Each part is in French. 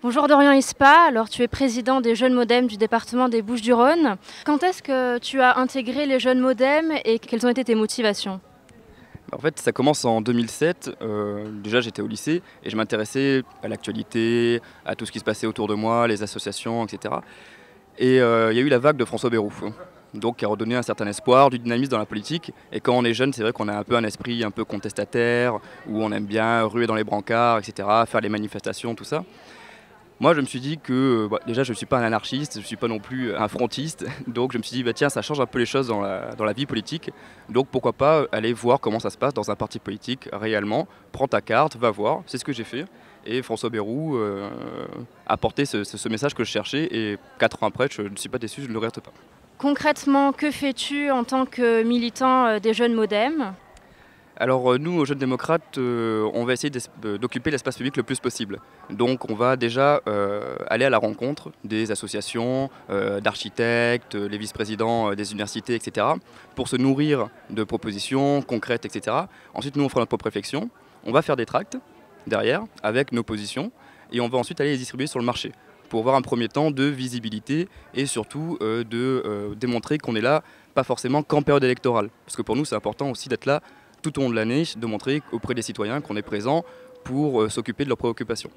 Bonjour Dorian Ispa, alors tu es président des Jeunes Modem du département des Bouches-du-Rhône. Quand est-ce que tu as intégré les Jeunes Modem et quelles ont été tes motivations? En fait, ça commence en 2007. Déjà, j'étais au lycée et je m'intéressais à l'actualité, à tout ce qui se passait autour de moi, les associations, etc. Et il y a eu la vague de François Bayrou, donc qui a redonné un certain espoir, du dynamisme dans la politique. Et quand on est jeune, c'est vrai qu'on a un peu un esprit un peu contestataire, où on aime bien ruer dans les brancards, etc., faire les manifestations, tout ça. Moi, je me suis dit que déjà, je ne suis pas un anarchiste, je ne suis pas non plus un frontiste. Donc, je me suis dit, tiens, ça change un peu les choses dans la vie politique. Donc, pourquoi pas aller voir comment ça se passe dans un parti politique réellement. Prends ta carte, va voir. C'est ce que j'ai fait. Et François Bayrou a porté ce message que je cherchais. Et 4 ans après, je ne suis pas déçu, je ne le regrette pas. Concrètement, que fais-tu en tant que militant des Jeunes Modem? Alors nous, aux Jeunes Démocrates, on va essayer d'occuper l'espace public le plus possible. Donc on va déjà aller à la rencontre des associations, d'architectes, les vice-présidents des universités, etc. pour se nourrir de propositions concrètes, etc. Ensuite, nous, on fera notre propre réflexion. On va faire des tracts derrière avec nos positions et on va ensuite aller les distribuer sur le marché pour avoir un premier temps de visibilité et surtout de démontrer qu'on est là, pas forcément qu'en période électorale. Parce que pour nous, c'est important aussi d'être là tout au long de l'année, de montrer auprès des citoyens qu'on est présent pour s'occuper de leurs préoccupations.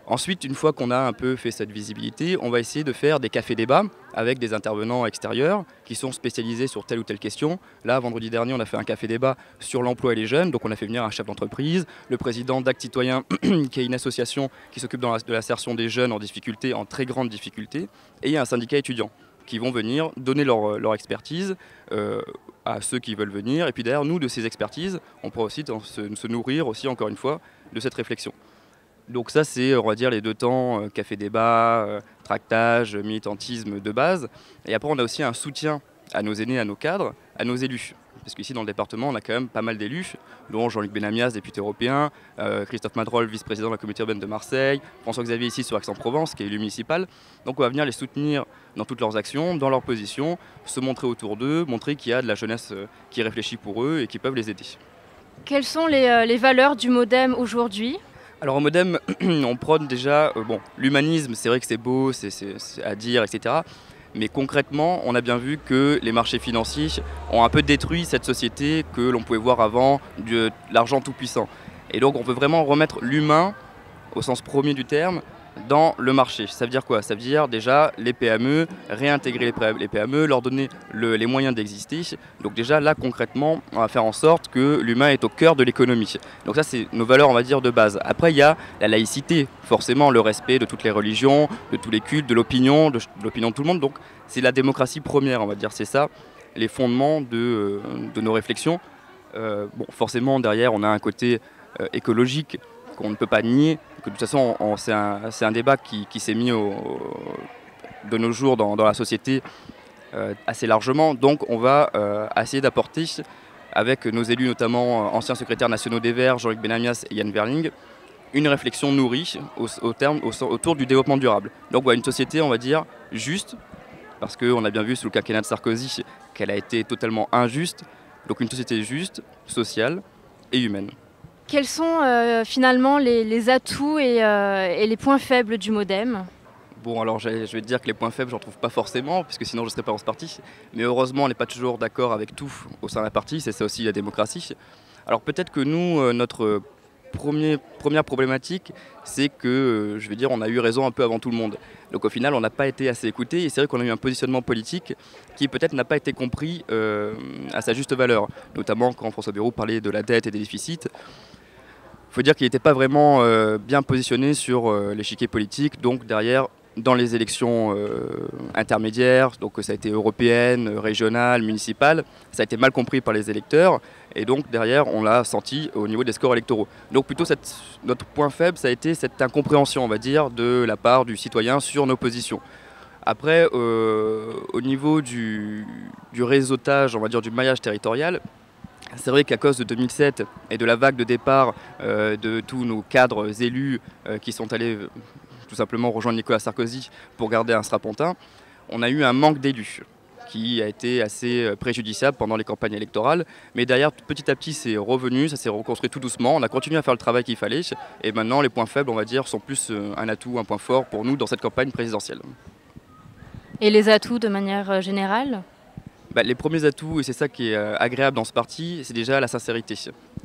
Ensuite, une fois qu'on a un peu fait cette visibilité, on va essayer de faire des cafés-débats avec des intervenants extérieurs qui sont spécialisés sur telle ou telle question. Là, vendredi dernier, on a fait un café-débat sur l'emploi et les jeunes. Donc on a fait venir un chef d'entreprise, le président d'Acte Citoyen, qui est une association qui s'occupe de l'insertion des jeunes en difficulté, en très grande difficulté, et un syndicat étudiant qui vont venir donner leur expertise à ceux qui veulent venir. Et puis derrière, nous, de ces expertises, on pourra aussi se nourrir aussi, encore une fois, de cette réflexion. Donc ça, c'est, on va dire, les deux temps, café-débat, tractage, militantisme de base. Et après, on a aussi un soutien à nos aînés, à nos cadres, à nos élus. Parce qu'ici, dans le département, on a quand même pas mal d'élus, dont Jean-Luc Benamias, député européen, Christophe Madrol, vice-président de la communauté urbaine de Marseille, François-Xavier ici sur Aix-en-Provence, qui est élu municipal. Donc on va venir les soutenir dans toutes leurs actions, dans leurs positions, se montrer autour d'eux, montrer qu'il y a de la jeunesse qui réfléchit pour eux et qui peuvent les aider. Quelles sont les valeurs du Modem aujourd'hui? Alors au Modem, on prône déjà l'humanisme, c'est vrai que c'est beau, c'est à dire, etc. Mais concrètement, on a bien vu que les marchés financiers ont un peu détruit cette société que l'on pouvait voir avant de l'argent tout puissant. Et donc on veut vraiment remettre l'humain, au sens premier du terme, dans le marché. Ça veut dire quoi? Ça veut dire déjà les PME, réintégrer les PME, leur donner les moyens d'exister. Donc déjà là concrètement, on va faire en sorte que l'humain est au cœur de l'économie. Donc ça c'est nos valeurs, on va dire, de base. Après il y a la laïcité, forcément le respect de toutes les religions, de tous les cultes, de l'opinion de tout le monde. Donc c'est la démocratie première, on va dire, c'est ça, les fondements de nos réflexions. Forcément derrière on a un côté écologique qu'on ne peut pas nier, que de toute façon c'est un débat qui s'est mis de nos jours dans la société assez largement. Donc on va essayer d'apporter avec nos élus, notamment anciens secrétaires nationaux des Verts, Jean-Luc Benamias et Yann Verling, une réflexion nourrie autour du développement durable. Donc une société, on va dire, juste, parce qu'on a bien vu sous le quinquennat de Sarkozy qu'elle a été totalement injuste. Donc une société juste, sociale et humaine. Quels sont finalement les atouts et les points faibles du Modem? Bon, alors je vais te dire que les points faibles, j'en trouve pas forcément, puisque sinon je ne serais pas dans ce parti. Mais heureusement, on n'est pas toujours d'accord avec tout au sein d'un parti, c'est ça aussi la démocratie. Alors peut-être que nous, notre première problématique, c'est que, je vais dire, on a eu raison un peu avant tout le monde. Donc au final, on n'a pas été assez écouté, et c'est vrai qu'on a eu un positionnement politique qui peut-être n'a pas été compris à sa juste valeur. Notamment quand François Bayrou parlait de la dette et des déficits. Il faut dire qu'il n'était pas vraiment bien positionné sur l'échiquier politique, donc derrière, dans les élections intermédiaires, donc ça a été européenne, régionale, municipale, ça a été mal compris par les électeurs, et donc derrière, on l'a senti au niveau des scores électoraux. Donc plutôt notre point faible, ça a été cette incompréhension, on va dire, de la part du citoyen sur nos positions. Après, au niveau du réseautage, on va dire, du maillage territorial, c'est vrai qu'à cause de 2007 et de la vague de départ de tous nos cadres élus qui sont allés tout simplement rejoindre Nicolas Sarkozy pour garder un strapontin, on a eu un manque d'élus. qui a été assez préjudiciable pendant les campagnes électorales. Mais derrière, petit à petit, c'est revenu, ça s'est reconstruit tout doucement. On a continué à faire le travail qu'il fallait. Et maintenant, les points faibles, on va dire, sont plus un atout, un point fort pour nous dans cette campagne présidentielle. Et les atouts de manière générale? Les premiers atouts, et c'est ça qui est agréable dans ce parti, c'est déjà la sincérité.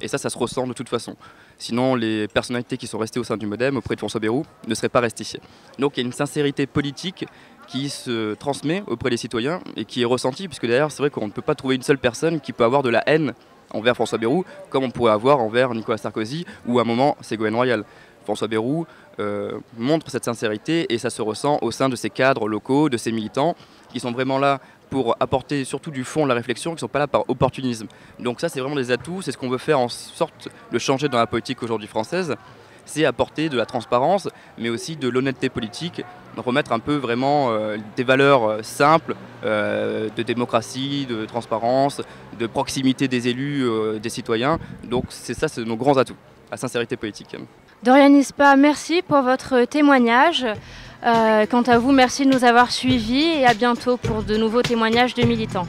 Et ça se ressent de toute façon. Sinon, les personnalités qui sont restées au sein du MoDem, auprès de François Bayrou, ne seraient pas restées. Donc il y a une sincérité politique qui se transmet auprès des citoyens et qui est ressentie, puisque d'ailleurs, c'est vrai qu'on ne peut pas trouver une seule personne qui peut avoir de la haine envers François Bayrou, comme on pourrait avoir envers Nicolas Sarkozy ou à un moment Ségolène Royal. François Bayrou montre cette sincérité et ça se ressent au sein de ses cadres locaux, de ses militants, qui sont vraiment là pour apporter surtout du fond de la réflexion, qui ne sont pas là par opportunisme. Donc ça, c'est vraiment des atouts, c'est ce qu'on veut faire en sorte de changer dans la politique aujourd'hui française, c'est apporter de la transparence, mais aussi de l'honnêteté politique, remettre un peu vraiment des valeurs simples de démocratie, de transparence, de proximité des élus, des citoyens. Donc c'est ça, c'est nos grands atouts, la sincérité politique. Dorian Ispa, merci pour votre témoignage. Quant à vous, merci de nous avoir suivis et à bientôt pour de nouveaux témoignages de militants.